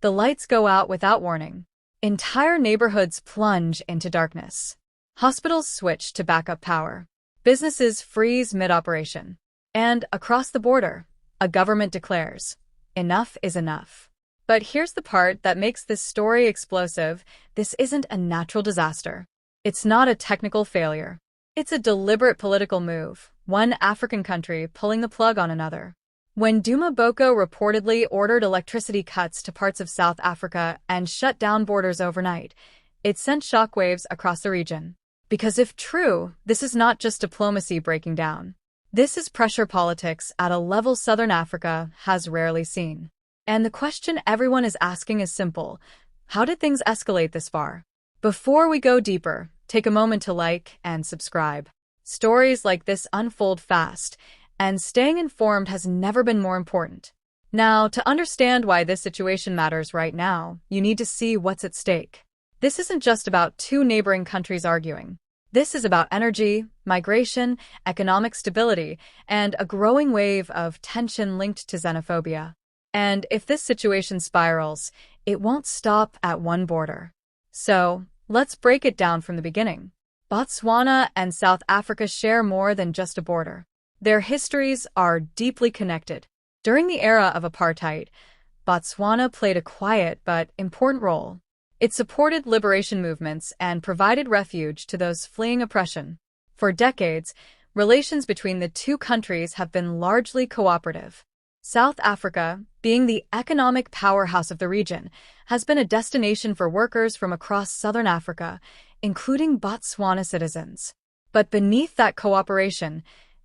The lights go out without warning. Entire neighborhoods plunge into darkness. Hospitals switch to backup power. Businesses freeze mid-operation. And across the border, a government declares, enough is enough. But here's the part that makes this story explosive. This isn't a natural disaster. It's not a technical failure. It's a deliberate political move, one African country pulling the plug on another. When Duma Boko reportedly ordered electricity cuts to parts of South Africa and shut down borders overnight, it sent shockwaves across the region. Because if true, this is not just diplomacy breaking down. This is pressure politics at a level Southern Africa has rarely seen. And the question everyone is asking is simple. How did things escalate this far? Before we go deeper, take a moment to like and subscribe. Stories like this unfold fast, and staying informed has never been more important. Now, to understand why this situation matters right now, you need to see what's at stake. This isn't just about two neighboring countries arguing. This is about energy, migration, economic stability, and a growing wave of tension linked to xenophobia. And if this situation spirals, it won't stop at one border. So, let's break it down from the beginning. Botswana and South Africa share more than just a border. Their histories are deeply connected. During the era of apartheid, Botswana played a quiet but important role. It supported liberation movements and provided refuge to those fleeing oppression. For decades, relations between the two countries have been largely cooperative. South Africa, being the economic powerhouse of the region, has been a destination for workers from across southern Africa, including Botswana citizens. But beneath that cooperation,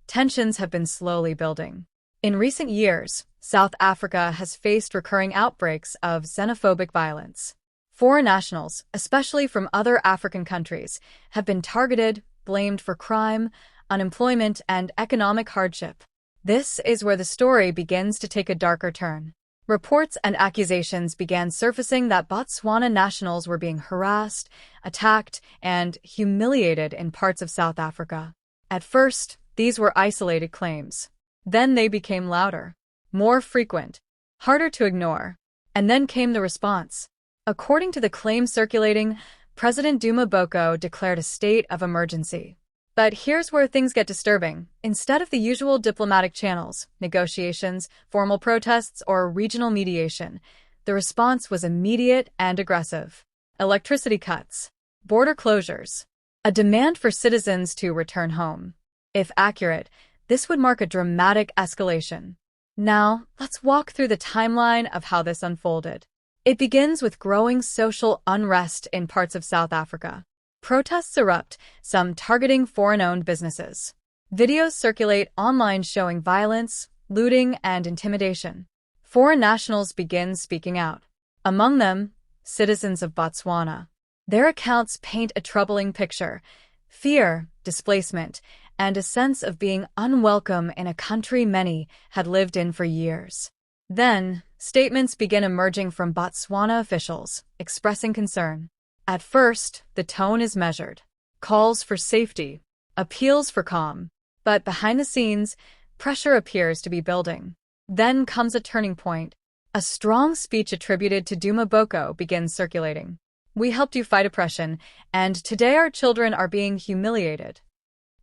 tensions have been slowly building. In recent years, South Africa has faced recurring outbreaks of xenophobic violence. Foreign nationals, especially from other African countries, have been targeted, blamed for crime, unemployment, and economic hardship. This is where the story begins to take a darker turn. Reports and accusations began surfacing that Botswana nationals were being harassed, attacked, and humiliated in parts of South Africa. At first, these were isolated claims. Then they became louder, more frequent, harder to ignore. And then came the response. According to the claims circulating, President Duma Boko declared a state of emergency. But here's where things get disturbing. Instead of the usual diplomatic channels, negotiations, formal protests, or regional mediation, the response was immediate and aggressive. Electricity cuts, border closures, a demand for citizens to return home. If accurate, this would mark a dramatic escalation. Now, let's walk through the timeline of how this unfolded. It begins with growing social unrest in parts of South Africa. Protests erupt, some targeting foreign-owned businesses. Videos circulate online showing violence, looting, and intimidation. Foreign nationals begin speaking out. Among them, citizens of Botswana. Their accounts paint a troubling picture: fear, displacement, and a sense of being unwelcome in a country many had lived in for years. Then, statements begin emerging from Botswana officials, expressing concern. At first, the tone is measured. Calls for safety, appeals for calm. But behind the scenes, pressure appears to be building. Then comes a turning point. A strong speech attributed to Duma Boko begins circulating. "We helped you fight oppression, and today our children are being humiliated."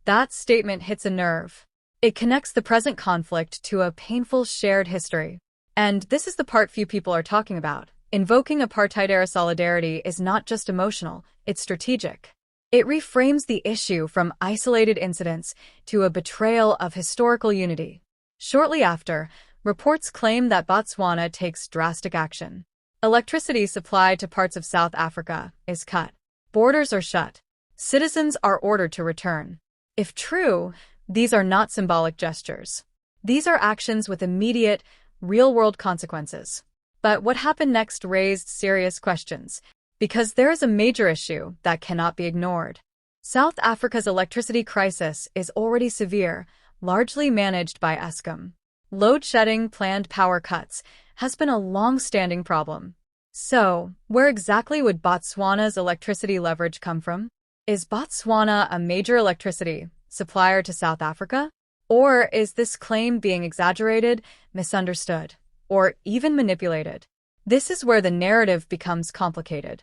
That statement hits a nerve. It connects the present conflict to a painful shared history. And this is the part few people are talking about. Invoking apartheid-era solidarity is not just emotional, it's strategic. It reframes the issue from isolated incidents to a betrayal of historical unity. Shortly after, reports claim that Botswana takes drastic action. Electricity supply to parts of South Africa is cut. Borders are shut. Citizens are ordered to return. If true, these are not symbolic gestures. These are actions with immediate, real-world consequences. But what happened next raised serious questions, because there is a major issue that cannot be ignored. South Africa's electricity crisis is already severe, largely managed by Eskom. Load shedding, planned power cuts, has been a long-standing problem. So, where exactly would Botswana's electricity leverage come from? Is Botswana a major electricity supplier to South Africa? Or is this claim being exaggerated, misunderstood, or even manipulated? This is where the narrative becomes complicated.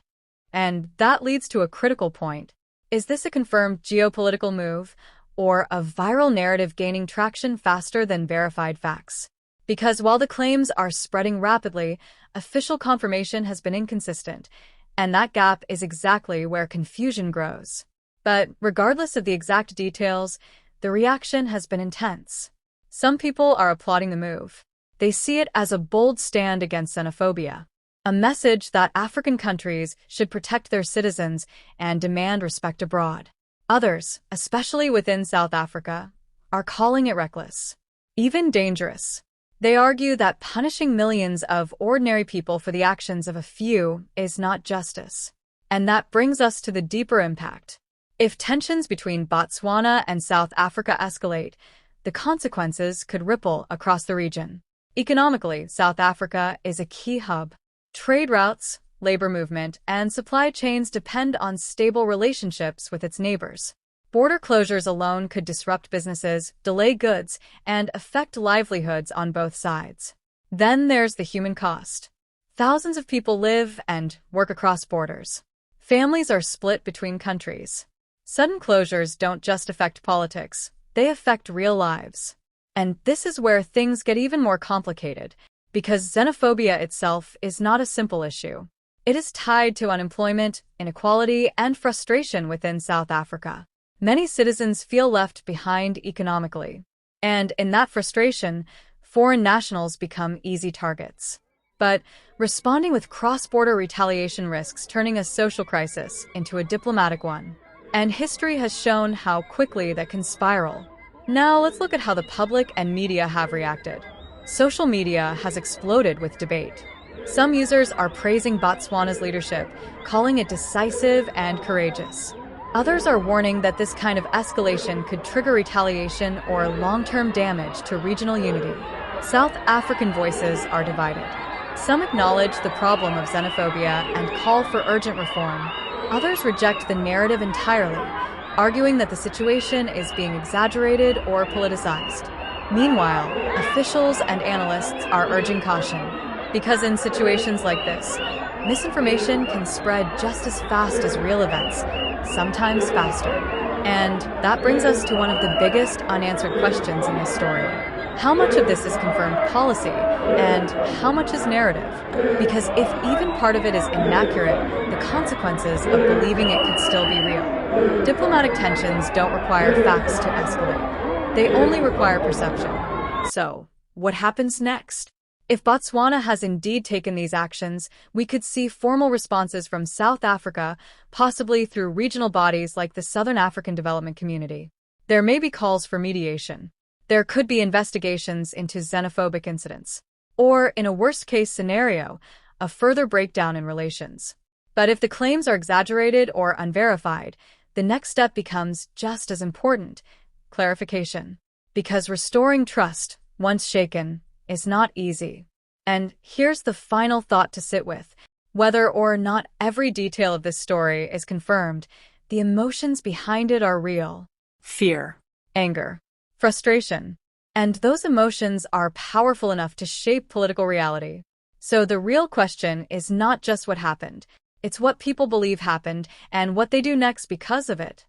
And that leads to a critical point. Is this a confirmed geopolitical move, or a viral narrative gaining traction faster than verified facts? Because while the claims are spreading rapidly, official confirmation has been inconsistent, and that gap is exactly where confusion grows. But regardless of the exact details, the reaction has been intense. Some people are applauding the move. They see it as a bold stand against xenophobia, a message that African countries should protect their citizens and demand respect abroad. Others, especially within South Africa, are calling it reckless, even dangerous. They argue that punishing millions of ordinary people for the actions of a few is not justice. And that brings us to the deeper impact. If tensions between Botswana and South Africa escalate, the consequences could ripple across the region. Economically, South Africa is a key hub. Trade routes, labor movement, and supply chains depend on stable relationships with its neighbors. Border closures alone could disrupt businesses, delay goods, and affect livelihoods on both sides. Then there's the human cost. Thousands of people live and work across borders. Families are split between countries. Sudden closures don't just affect politics, they affect real lives. And this is where things get even more complicated, because xenophobia itself is not a simple issue. It is tied to unemployment, inequality, and frustration within South Africa. Many citizens feel left behind economically, and in that frustration, foreign nationals become easy targets. But responding with cross-border retaliation risks turning a social crisis into a diplomatic one. And history has shown how quickly that can spiral. Now let's look at how the public and media have reacted. Social media has exploded with debate. Some users are praising Botswana's leadership, calling it decisive and courageous. Others are warning that this kind of escalation could trigger retaliation or long-term damage to regional unity. South African voices are divided. Some acknowledge the problem of xenophobia and call for urgent reform. Others reject the narrative entirely, arguing that the situation is being exaggerated or politicized. Meanwhile, officials and analysts are urging caution, because in situations like this, misinformation can spread just as fast as real events, sometimes faster. And that brings us to one of the biggest unanswered questions in this story. How much of this is confirmed policy, and how much is narrative? Because if even part of it is inaccurate, the consequences of believing it could still be real. Diplomatic tensions don't require facts to escalate. They only require perception. So, what happens next? If Botswana has indeed taken these actions, we could see formal responses from South Africa, possibly through regional bodies like the Southern African Development Community. There may be calls for mediation. There could be investigations into xenophobic incidents. Or, in a worst-case scenario, a further breakdown in relations. But if the claims are exaggerated or unverified, the next step becomes just as important: clarification. Because restoring trust, once shaken, is not easy. And here's the final thought to sit with. Whether or not every detail of this story is confirmed, the emotions behind it are real. Fear, anger, frustration. And those emotions are powerful enough to shape political reality. So the real question is not just what happened, it's what people believe happened and what they do next because of it.